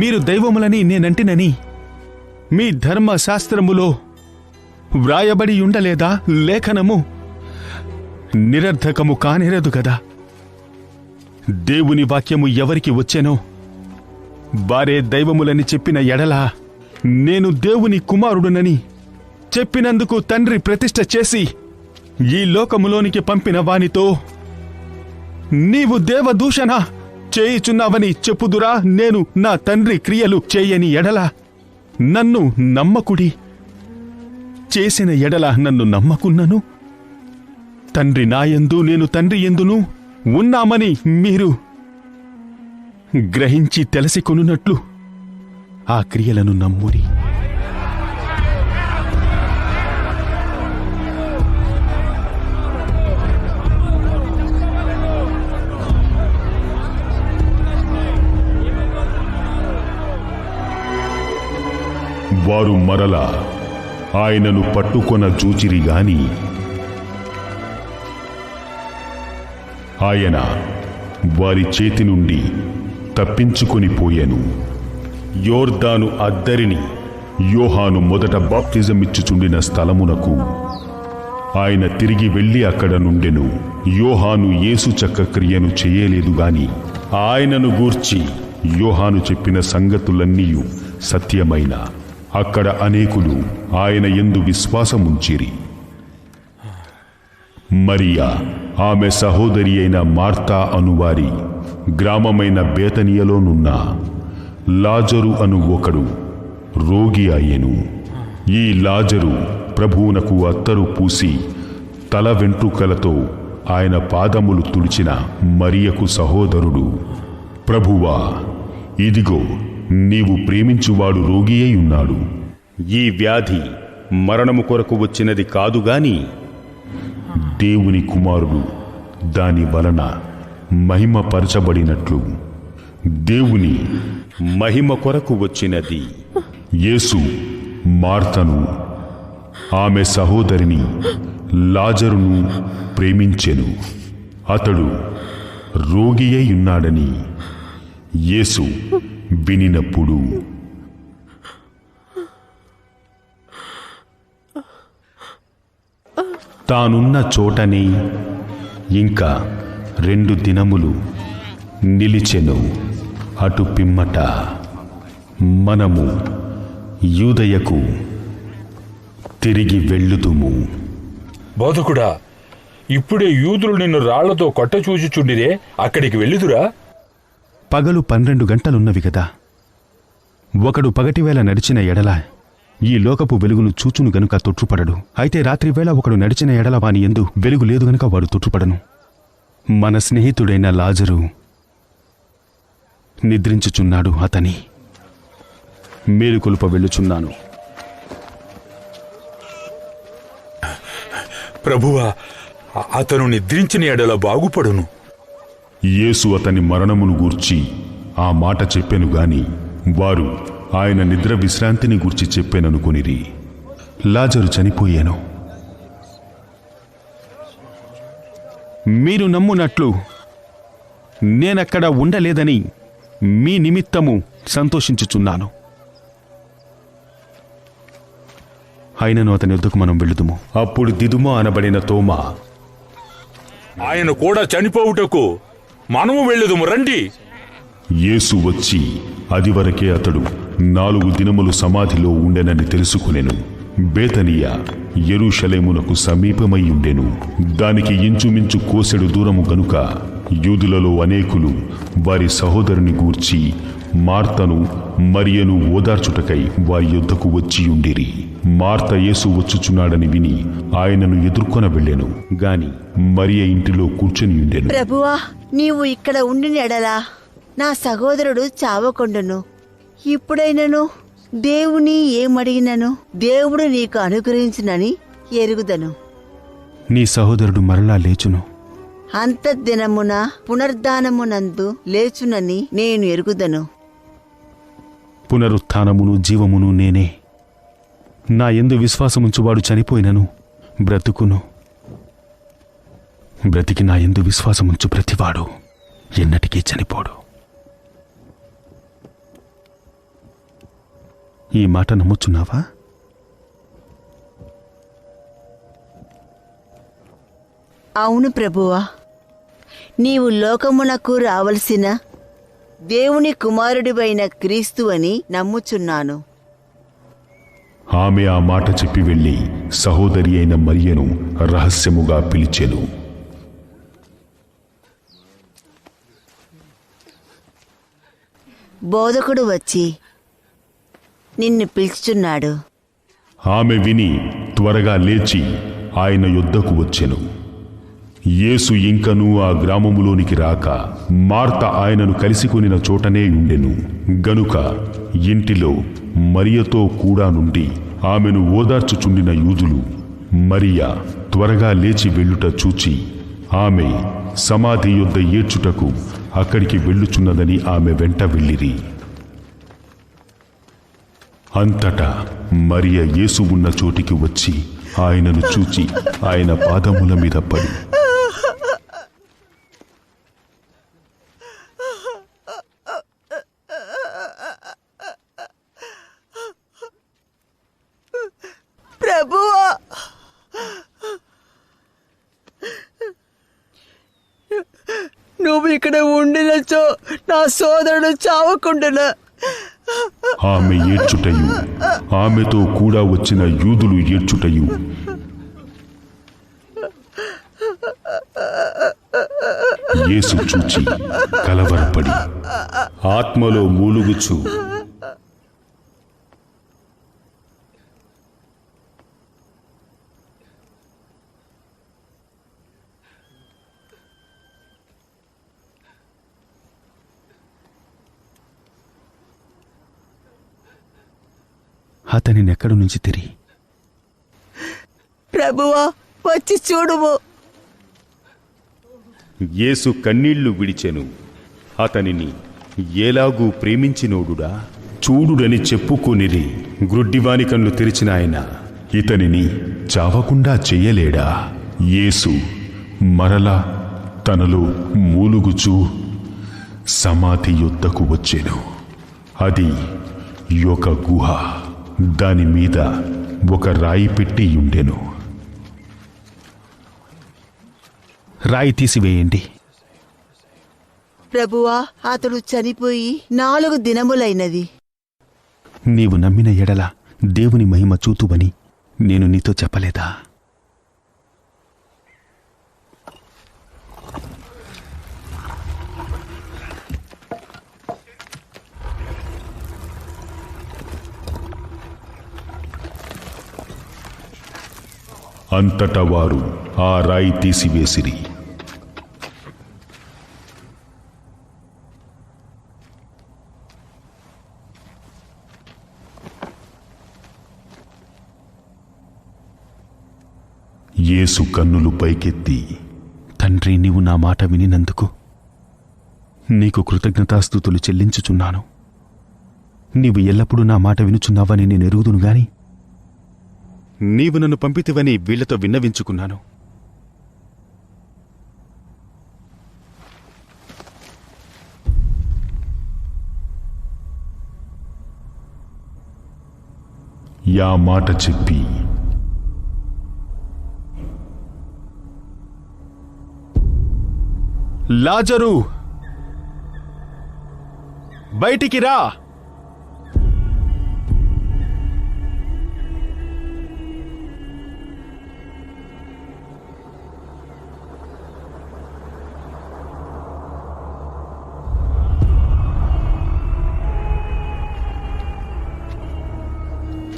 మీరు దైవములని నేనంటినని మీ ధర్మశాస్త్రములో వ్రాయబడి ఉండలేదా? లేఖనము నిరర్ధకము కానేరదు కదా. దేవుని వాక్యము ఎవరికి వచ్చెనో వారే దైవములని చెప్పిన ఎడల నేను దేవుని కుమారుడునని చెప్పినందుకు తండ్రి ప్రతిష్ఠ చేసి ఈ లోకములోనికి పంపిన వానితో నీవు దేవదూషణ చేయుచున్నావని చెప్పుదురా? నేను నా తండ్రి క్రియలు చేయని ఎడల నన్ను నమ్మకుడి, చేసిన ఎడల నన్ను నమ్మకున్నను. తండ్రి నాయందు నేను తండ్రి యందును ఉన్నామని మీరు గ్రహించి తెలిసికొనున్నట్లు ఆ క్రియలను నమ్ముడి. వారు మరల ఆయనను పట్టుకొన చూచిరిగాని ఆయన వారి చేతి నుండి తప్పించుకొని పోయెను. యోర్దాను అద్దరిని యోహాను మొదట బాప్తిజమిచ్చుచుండిన స్థలమునకు ఆయన తిరిగి వెళ్లి అక్కడ నుండెను. యోహాను యేసు చక్క క్రియను చేయలేదుగాని ఆయనను గూర్చి యోహాను చెప్పిన సంగతులన్నీయు సత్యమైన అక్కడ అనేకులు ఆయన యందు విశ్వాసముంచిరి. మరియా ఆమె సహోదరి అయిన మార్తా అనువారి గ్రామమైన బేతనియలోనున్న లాజరు అను ఒకడు రోగి అయ్యెను. ఈ లాజరు ప్రభువునకు అత్తరు పూసి తల వెంట్రుకలతో ఆయన పాదములు తుడిచిన మరియకు సహోదరుడు. ప్రభువా, ఇదిగో నీవు ప్రేమించువాడు రోగి అయి ఉన్నాడు. ఈ వ్యాధి మరణము కొరకు వచ్చినది కాదుగాని దేవుని కుమారుడు దాని వలన మహిమపరచబడినట్లు దేవుని మహిమ కొరకు వచ్చినది. యేసు మార్తను ఆమె సహోదరిని లాజరును ప్రేమించెను. అతడు రోగి అయి ఉన్నాడని యేసు వినినప్పుడు తానున్న చోటనే ఇంకా 2 దినములు నిలిచెను. అటు పిమ్మట మనము యూదయకు తిరిగి వెళ్ళుదుము. బోధకుడా, ఇప్పుడే యూదులు నిన్ను రాళ్లతో కొట్టచూచుచుండిరే, అక్కడికి వెళ్ళుదురా? పగలు 12 గంటలున్నవి కదా. ఒకడు పగటివేళ నడిచిన ఎడల ఈ లోకపు వెలుగును చూచును గనుక తొట్టుపడడు. అయితే రాత్రివేళ ఒకడు నడిచిన ఎడల వాని యందు వెలుగు లేదు గనుక వాడు తొట్టుపడను. మన స్నేహితుడైన లాజరు నిద్రించుచున్నాడు. అతని మేలుకొలుప వెళ్ళుచున్నాను. ప్రభువా, అతను నిద్రించిన ఎడల బాగుపడును. యేసు అతని మరణమును గూర్చి ఆ మాట చెప్పెను గాని వారు ఆయన నిద్ర విశ్రాంతిని గూర్చి చెప్పెననుకొనిరి. లాజరు చనిపోయాను. మీరు నమ్మునట్లు నేనక్కడ ఉండలేదని మీ నిమిత్తము సంతోషించుచున్నాను. అయినను అతని వద్దకు మనం వెళ్ళుదుము. అప్పుడు దిదుమ అనబడిన తోమా, ఆయన కూడా చనిపోవుటకు మనము వెళ్ళుదుము, రండి. యేసు వచ్చి అదివరకే అతడు 4 దినములు సమాధిలో ఉండెనని తెలుసుకునెను. బేతనియ యెరూషలేమునకు సమీపమై ఉండెను. దానికి ఇంచుమించు కోసెడు దూరము గనుక యూదులలో అనేకులు వారి సహోదరుని గూర్చి మార్తను మరియను ఓదార్చుటకై వారి యొద్దకు వచ్చియుండిరి. మార్త యేసు వచ్చుచున్నాడని విని ఆయనను ఎదుర్కొన వెళ్ళెను గాని మరియ ఇంటిలో కూర్చొని ఉండెను. ప్రభువా, నీవు ఇక్కడ ఉండిన ఎడలా నా సహోదరుడు చావకుండును. ఇప్పుడైనను దేవుని ఏమడిగినను దేవుడు నీకు అనుగ్రహించునని ఎరుగుదను. నీ సహోదరుడు మరలా లేచును. అంతఃదినమున పునర్ధానమునందు లేచునని నేను ఎరుగుదను. పునరుత్థానమును జీవమును నేనే. నా యందు విశ్వాసముంచువాడు చనిపోయినను బ్రతుకును. బ్రతికి నా యందు విశ్వాసముంచు ప్రతివాడు ఎన్నటికీ చనిపోడు. ఈ మాట నమ్ముచున్నావా? అవును ప్రభువా, నీవు లోకమునకు రావలసిన దేవుని కుమారుడివైన క్రీస్తు అని నమ్ముచున్నాను. ఆమె ఆ మాట చెప్పి వెళ్ళి సహోదరి అయిన మరియను రహస్యముగా పిలిచెను. బోధకుడు వచ్చి నిన్ను పిలుచుచున్నాడు. ఆమె విని త్వరగా లేచి ఆయన యొద్దకు వచ్చెను. యేసు ఇంకనూ ఆ గ్రామములోనికి రాక మార్త ఆయనను కలిసికొనిన చోటనే ఉండెను. గనుక ఇంటిలో మరియతో కూడా నుండి ఆమెను ఓదార్చుచుండిన యూదులు మరియ త్వరగా లేచి వెళ్ళుట చూచి ఆమె సమాధి యొద్ద ఏడ్చుటకు అక్కడికి వెళ్ళుచున్నదని ఆమె వెంట వెళ్ళిరి. అంతటా మరియ యేసు ఉన్న చోటికి వచ్చి ఆయనను చూచి ఆయన పాదముల మీద పడి, ప్రభువా, నువ్వు ఇక్కడ ఉండినచో నా సోదరుడు చావకుండునా. ఆమె ఏడ్చుటయు ఆమెతో కూడా వచ్చిన యూదులు ఏడ్చుటయు యేసు చూచి కలవరపడి ఆత్మలో మూలుగుచు, అతనినెక్కడి నుంచి తిరిగి ప్రభువా, వచ్చి చూడుము. యేసు కన్నీళ్లు విడిచెను. అతనిని ఎలాగూ ప్రేమించినోడుడా చూడుడని చెప్పుకొనిరి. గ్రుడ్డివాని కన్ను తెరిచిన ఆయన ఇతనిని చావకుండా చెయ్యలేడా? యేసు మరలా తనలో మూలుగుచూ సమాధి యొద్దకు వచ్చెను. అది ఒక గుహ. దాని మీద ఒక రాయి పెట్టి ఉండెను. రాయి తీసివేయండి. ప్రభువా, అతడు చనిపోయి 4 దినములైనది. నీవు నమ్మిన ఎడల దేవుని మహిమ చూతువని నేను నీతో చెప్పలేదా? అంతటా వారు ఆ రాయి తీసివేసిరి. యేసు కన్నులు పైకెత్తి, తండ్రి, నీవు నా మాట వినినందుకు నీకు కృతజ్ఞతాస్తుతులు చెల్లించుచున్నాను. నీవు ఎల్లప్పుడూ నా మాట వినుచున్నావని నేను ఎరుగుదును గాని నీవు నన్ను పంపితివని వీళ్లతో విన్నవించుకున్నాను. యా మాట చెప్పి లాజరు, బయటికి రా.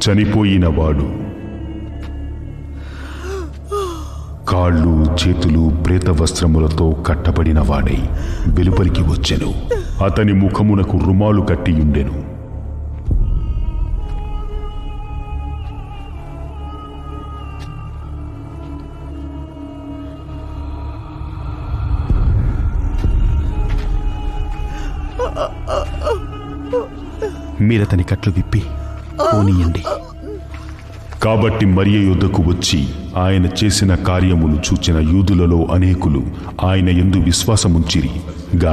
చనిపోయినవాడు కాళ్ళు చేతులు ప్రేత వస్త్రములతో కట్టబడిన వాడై వెలుపలికి వచ్చెను. అతని ముఖమునకు రుమాలు కట్టియుండెను. మీరతని కట్లు విప్పి పోనీయండి. కాబట్టి మరియ యొద్దకు వచ్చి ఆయన చేసిన కార్యములు చూచిన యూదులలో అనేకులు ఆయన యందు విశ్వాసముంచిరి.